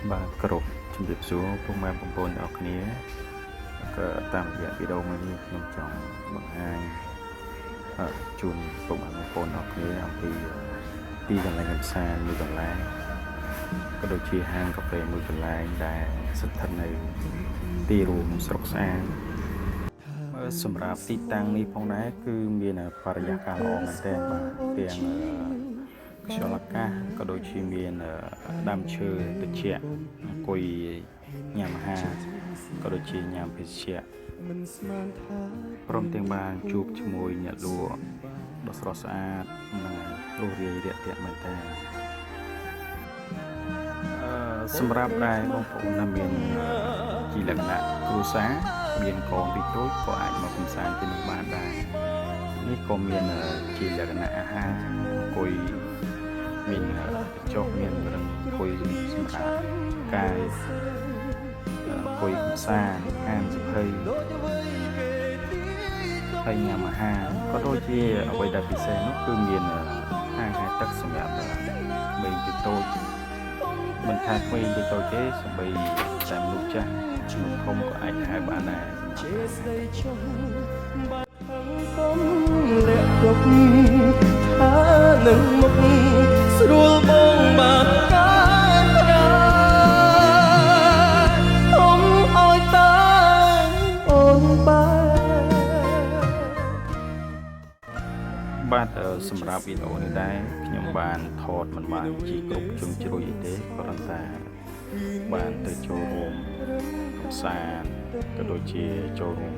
បាទគ្រប់ជំរាបសួរពុកម៉ែបងប្អូនទាំងអស់គ្នាក៏តាមរយៈវីដេអូមួយនេះខ្ញុំចង់បង្ហាញជូនពុកម៉ែបងប្អូនទាំងអស់គ្នាអំពីទីកន្លែងកម្សាន្តមួយកន្លែងក៏ដូចជាហាងកាហ្វេមួយកន្លែងដែលស្ថិតនៅទីរួមស្រុកស្អាតសម្រាប់ទីតាំងនេះផងដែរគឺមានបរិយាកាសល្អមែនទែនបាទទាំងខ្យល់អាកាសក៏ដូចជាមានដើមឈើត្រជាក់អង្គុយញ៉ាំអាហារក៏ដូចជាញ៉ាំភេសជ្ជៈព្រមទាំងបានជួបជាមួយអ្នកលក់ដ៏ស្រស់ស្អាតនិងរស់រាយរាក់ទាក់មែនទែនសម្រាប់ដែរបងប្អូនដែលមានជាលក្ខណៈគ្រួសារមានកូនពីតូចក៏អាចមកកម្សាន្តទីនេះបានដែរនេះក៏មានជាលក្ខណៈអាហារអង្គុយមានចុះមានរឹងអង្គុយសម្រាប់កាយអង្គុយកម្សាន្តអានសភ័យហើយញ៉ាំអាហារក៏ដូចជាអ្វីដែលពិសេសនោះគឺមានអាហារទឹកសម្រាប់ក្មេងពីតូចមិនថាក្មេងពីតូចទេសូម្បីតែមនុស្សចាស់ជំនុំធំក៏អាចហៅបានដែរលាក់ទុកថានឹងមុខស្រួលបងបាត់កាយប្រាអមអើយតាអូនបាទសម្រាប់វីដេអូនេះដែរខ្ញុំបានថតមិនបានជាគ្រប់ជ្រុងជ្រោយទេគ្រាន់តែបានទៅចូលរួមកម្សាន្តក៏ដូចជាចូលរួម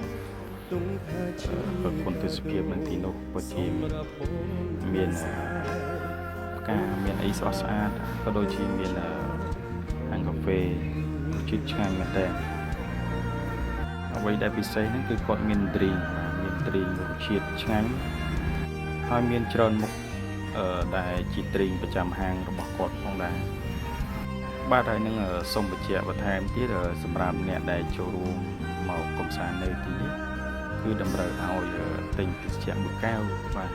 ប្រព័ន្ធទេសភាពនៅទីនោះពិតជាមានផ្កាមានអីស្រស់ស្អាតក៏ដូចជាមានហាងកាហ្វេជាតិឆ្ងាញ់មែនតើអ្វីដែលពិសេសហ្នឹងគឺគាត់មានទ្រីងរសជាតិឆ្ងាញ់ហើយមានច្រើនមុខដែលជាទ្រីងប្រចាំហាងរបស់គាត់ផងដែរបាទហើយនឹងសូមបញ្ជាក់បន្ថែមទៀតសម្រាប់អ្នកដែលចូលរួមមកកម្សាន្តនៅទីនេះគឺតម្រូវឲ្យទិញភេសជ្ជៈមួយកែវបាទ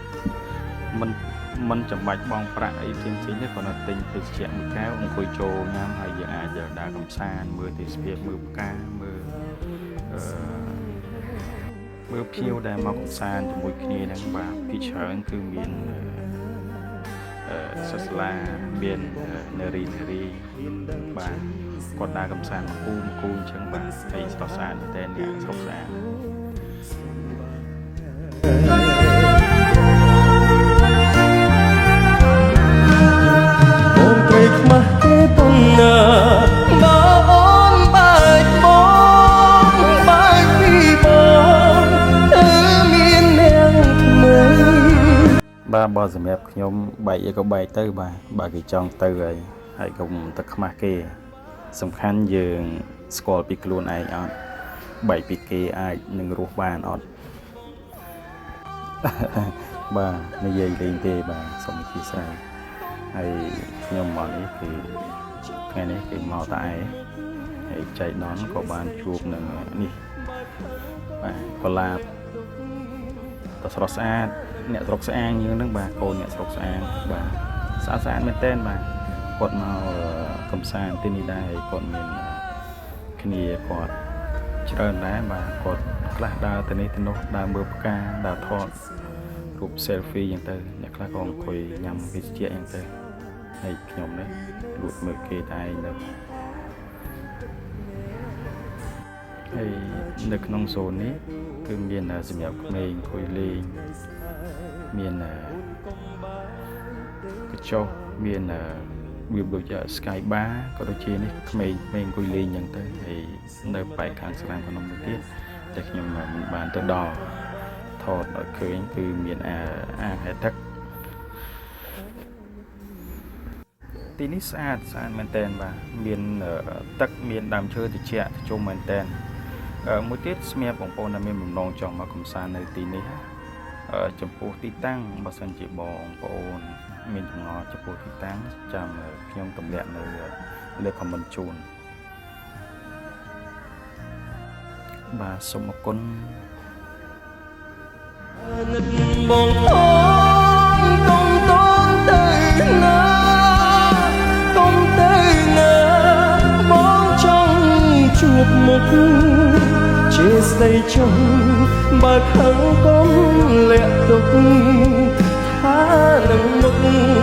មិនចាំបាច់បង់ប្រាក់អីផ្សេងៗទេគ្រាន់តែទិញភេសជ្ជៈមួយកែវអង្គុយចូលញ៉ាំហើយយើងអាចដើរកម្សាន្តមើលទេសភាពមើលផ្កាមើលភ្ញៀវដែលមកកម្សាន្តជាមួយគ្នាហ្នឹងបាទពីច្រើនគឺមានសិស្សឡាមាននារីបាទគាត់ដើរកម្សាន្តមកគូអញ្ចឹងបាទហើយស្រស់ស្អាតតែអ្នកស្រុកស្អាតបងត្រីខ្មាស់គេប៉ុណ្ណាបើអូនបែកពីបងទៅមានអ្នកថ្មីបាទបើសម្រាប់ខ្ញុំបែកអីក៏បែកទៅបាទបើគេចង់ទៅហើយកុំទៅខ្មាស់គេសំខាន់យើងស្គាល់ពីខ្លួនឯងអត់បែកពីគេអាចនឹងរស់បានអត់បាទនិយាយលេងទេបាទសូមអធិស្ឋានហើយខ្ញុំមកនេះគឺថ្ងៃនេះគឺមកតែឯងហើយចៃដន្យក៏បានជួបនឹងនេះបាទកុលាបដ៏ស្រស់ស្អាតអ្នកស្រុកស្អាងយើងហ្នឹងបាទកូនអ្នកស្រុកស្អាងបាទស្អាតមែនតើបាទគាត់មកកំសាន្តទីនេះដែរហើយគាត់មានគ្នាគាត់ច្រើនដែរបាទគាត់ខ្លះដើរទៅនេះទៅនោះដើរមើលផ្កាដើរថតរូប selfie យ៉ាងទៅអ្នកខ្លះក៏អង្គុយញ៉ាំភេសជ្ជៈយ៉ាងទៅហើយខ្ញុំនេះលួចមើលគេតែឯងទៅហើយនៅក្នុងโซนនេះគឺមានសម្រាប់ក្មេងអង្គុយលេងមានកញ្ចុះមានវាដូចជា Sky Bar ក៏ដូចជានេះក្មេងអង្គុយលេងអញ្ចឹងទៅហើយនៅបែកខាងស្រាំក្នុងនោះទៀតតែខ្ញុំមិនបានទៅដល់ថតឲ្យឃើញគឺមានអាងហែទឹកទីនេះស្អាតមែនតើបាទមានទឹកមានដើមឈើត្រជាក់ជុំមែនតើមួយទៀតសម្រាប់បងប្អូនដែលមានបំណងចង់មកកម្សាន្តនៅទីនេះចំពោះទីតាំងបើសិនជាបងប្អូនមានចម្ងល់ចំពោះទីតាំងចាំខ្ញុំទម្លាក់នៅលើ comment ជូនបាទសូមអរគុណបងអូនកុំតូនទៅណា មុខជាស្ដីចុងបើខឹងកុំលាក់ទុកថានឹងមុខ